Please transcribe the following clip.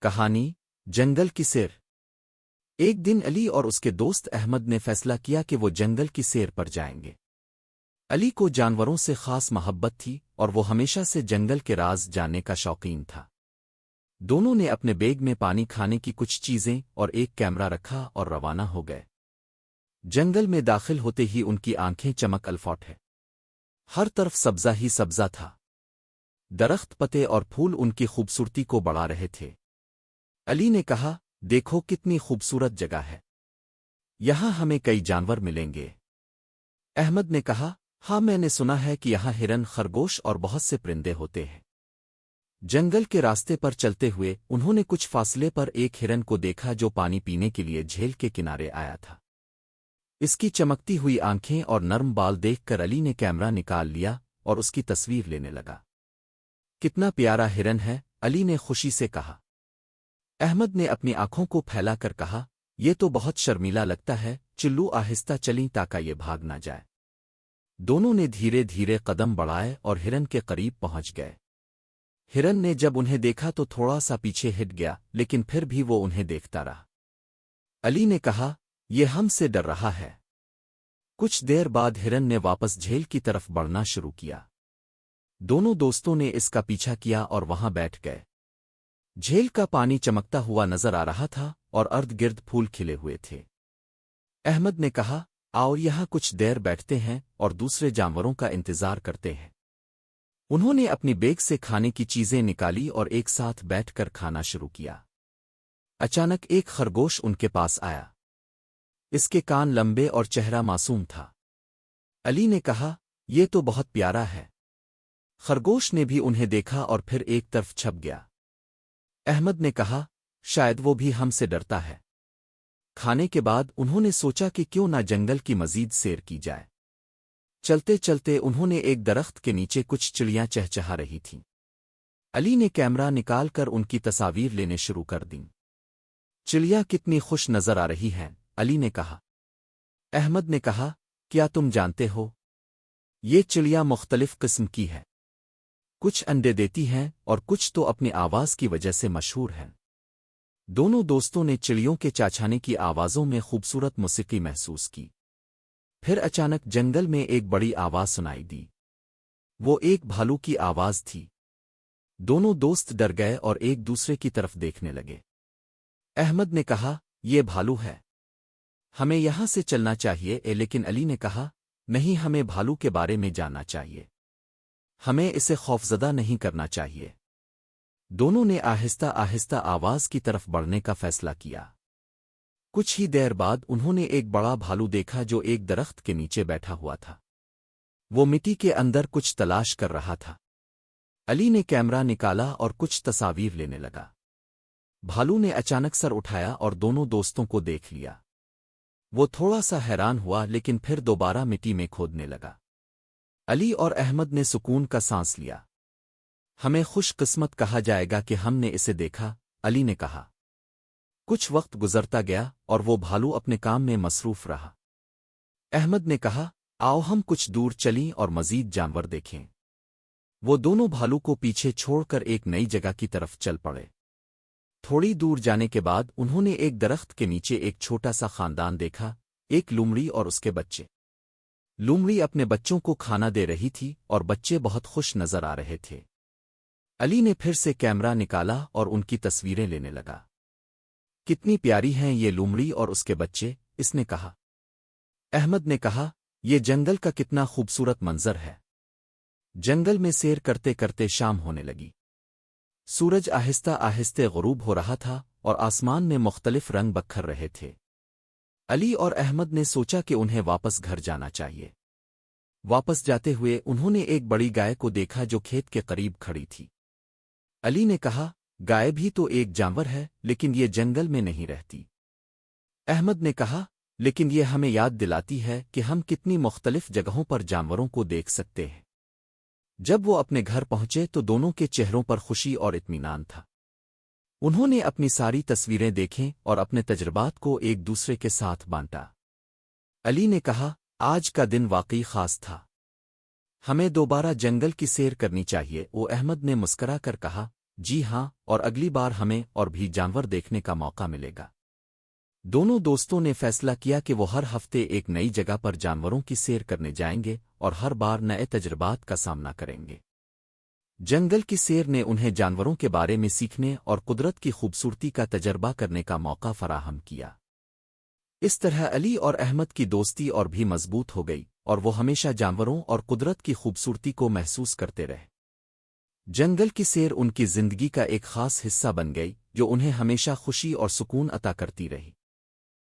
کہانی جنگل کی سیر۔ ایک دن علی اور اس کے دوست احمد نے فیصلہ کیا کہ وہ جنگل کی سیر پر جائیں گے۔ علی کو جانوروں سے خاص محبت تھی اور وہ ہمیشہ سے جنگل کے راز جاننے کا شوقین تھا۔ دونوں نے اپنے بیگ میں پانی کھانے کی کچھ چیزیں اور ایک کیمرہ رکھا اور روانہ ہو گئے۔ جنگل میں داخل ہوتے ہی ان کی آنکھیں چمک الفاٹ ہے۔ ہر طرف سبزہ ہی سبزہ تھا۔ درخت، پتے اور پھول ان کی خوبصورتی کو بڑھا رہے تھے۔ علی نے کہا، دیکھو کتنی خوبصورت جگہ ہے، یہاں ہمیں کئی جانور ملیں گے۔ احمد نے کہا، ہاں میں نے سنا ہے کہ یہاں ہرن، خرگوش اور بہت سے پرندے ہوتے ہیں۔ جنگل کے راستے پر چلتے ہوئے انہوں نے کچھ فاصلے پر ایک ہرن کو دیکھا جو پانی پینے کے لیے جھیل کے کنارے آیا تھا۔ اس کی چمکتی ہوئی آنکھیں اور نرم بال دیکھ کر علی نے کیمرہ نکال لیا اور اس کی تصویر لینے لگا۔ کتنا پیارا ہرن ہے، علی نے خوشی سے کہا۔ احمد نے اپنی آنکھوں کو پھیلا کر کہا، یہ تو بہت شرمیلا لگتا ہے، چلو آہستہ چلیں تاکہ یہ بھاگ نہ جائے۔ دونوں نے دھیرے دھیرے قدم بڑھائے اور ہرن کے قریب پہنچ گئے۔ ہرن نے جب انہیں دیکھا تو تھوڑا سا پیچھے ہٹ گیا، لیکن پھر بھی وہ انہیں دیکھتا رہا۔ علی نے کہا، یہ ہم سے ڈر رہا ہے۔ کچھ دیر بعد ہرن نے واپس جھیل کی طرف بڑھنا شروع کیا۔ دونوں دوستوں نے اس کا پیچھا کیا اور وہاں بیٹھ گئے۔ جھیل کا پانی چمکتا ہوا نظر آ رہا تھا اور ارد گرد پھول کھلے ہوئے تھے۔ احمد نے کہا، آؤ یہاں کچھ دیر بیٹھتے ہیں اور دوسرے جانوروں کا انتظار کرتے ہیں۔ انہوں نے اپنی بیگ سے کھانے کی چیزیں نکالی اور ایک ساتھ بیٹھ کر کھانا شروع کیا۔ اچانک ایک خرگوش ان کے پاس آیا۔ اس کے کان لمبے اور چہرہ معصوم تھا۔ علی نے کہا، یہ تو بہت پیارا ہے۔ خرگوش نے بھی انہیں دیکھا اور پھر ایک طرف چھپ گیا۔ احمد نے کہا، شاید وہ بھی ہم سے ڈرتا ہے۔ کھانے کے بعد انہوں نے سوچا کہ کیوں نہ جنگل کی مزید سیر کی جائے۔ چلتے چلتے انہوں نے ایک درخت کے نیچے کچھ چڑیاں چہچہا رہی تھیں۔ علی نے کیمرہ نکال کر ان کی تصاویر لینے شروع کر دیں۔ چڑیاں کتنی خوش نظر آ رہی ہیں، علی نے کہا۔ احمد نے کہا، کیا تم جانتے ہو، یہ چڑیاں مختلف قسم کی ہے۔ کچھ انڈے دیتی ہیں اور کچھ تو اپنی آواز کی وجہ سے مشہور ہیں۔ دونوں دوستوں نے چڑیوں کے چاچانے کی آوازوں میں خوبصورت موسیقی محسوس کی۔ پھر اچانک جنگل میں ایک بڑی آواز سنائی دی۔ وہ ایک بھالو کی آواز تھی۔ دونوں دوست ڈر گئے اور ایک دوسرے کی طرف دیکھنے لگے۔ احمد نے کہا، یہ بھالو ہے، ہمیں یہاں سے چلنا چاہیے، لیکن علی نے کہا، نہیں، ہمیں بھالو کے بارے میں جاننا چاہیے، ہمیں اسے خوفزدہ نہیں کرنا چاہیے۔ دونوں نے آہستہ آہستہ آواز کی طرف بڑھنے کا فیصلہ کیا۔ کچھ ہی دیر بعد انہوں نے ایک بڑا بھالو دیکھا جو ایک درخت کے نیچے بیٹھا ہوا تھا۔ وہ مٹی کے اندر کچھ تلاش کر رہا تھا۔ علی نے کیمرہ نکالا اور کچھ تصاویر لینے لگا۔ بھالو نے اچانک سر اٹھایا اور دونوں دوستوں کو دیکھ لیا۔ وہ تھوڑا سا حیران ہوا لیکن پھر دوبارہ مٹی میں کھودنے لگا۔ علی اور احمد نے سکون کا سانس لیا۔ ہمیں خوش قسمت کہا جائے گا کہ ہم نے اسے دیکھا، علی نے کہا۔ کچھ وقت گزرتا گیا اور وہ بھالو اپنے کام میں مصروف رہا۔ احمد نے کہا، آؤ ہم کچھ دور چلیں اور مزید جانور دیکھیں۔ وہ دونوں بھالو کو پیچھے چھوڑ کر ایک نئی جگہ کی طرف چل پڑے۔ تھوڑی دور جانے کے بعد انہوں نے ایک درخت کے نیچے ایک چھوٹا سا خاندان دیکھا، ایک لومڑی اور اس کے بچے۔ لومڑی اپنے بچوں کو کھانا دے رہی تھی اور بچے بہت خوش نظر آ رہے تھے۔ علی نے پھر سے کیمرہ نکالا اور ان کی تصویریں لینے لگا۔ کتنی پیاری ہیں یہ لومڑی اور اس کے بچے، اس نے کہا۔ احمد نے کہا، یہ جنگل کا کتنا خوبصورت منظر ہے۔ جنگل میں سیر کرتے کرتے شام ہونے لگی۔ سورج آہستہ آہستہ غروب ہو رہا تھا اور آسمان میں مختلف رنگ بکھر رہے تھے۔ علی اور احمد نے سوچا کہ انہیں واپس گھر جانا چاہیے۔ واپس جاتے ہوئے انہوں نے ایک بڑی گائے کو دیکھا جو کھیت کے قریب کھڑی تھی۔ علی نے کہا، گائے بھی تو ایک جانور ہے، لیکن یہ جنگل میں نہیں رہتی۔ احمد نے کہا، لیکن یہ ہمیں یاد دلاتی ہے کہ ہم کتنی مختلف جگہوں پر جانوروں کو دیکھ سکتے ہیں۔ جب وہ اپنے گھر پہنچے تو دونوں کے چہروں پر خوشی اور اطمینان تھا۔ انہوں نے اپنی ساری تصویریں دیکھیں اور اپنے تجربات کو ایک دوسرے کے ساتھ بانٹا۔ علی نے کہا، آج کا دن واقعی خاص تھا، ہمیں دوبارہ جنگل کی سیر کرنی چاہیے۔ وہ احمد نے مسکرا کر کہا، جی ہاں، اور اگلی بار ہمیں اور بھی جانور دیکھنے کا موقع ملے گا۔ دونوں دوستوں نے فیصلہ کیا کہ وہ ہر ہفتے ایک نئی جگہ پر جانوروں کی سیر کرنے جائیں گے اور ہر بار نئے تجربات کا سامنا کریں گے۔ جنگل کی سیر نے انہیں جانوروں کے بارے میں سیکھنے اور قدرت کی خوبصورتی کا تجربہ کرنے کا موقع فراہم کیا۔ اس طرح علی اور احمد کی دوستی اور بھی مضبوط ہو گئی اور وہ ہمیشہ جانوروں اور قدرت کی خوبصورتی کو محسوس کرتے رہے۔ جنگل کی سیر ان کی زندگی کا ایک خاص حصہ بن گئی جو انہیں ہمیشہ خوشی اور سکون عطا کرتی رہی۔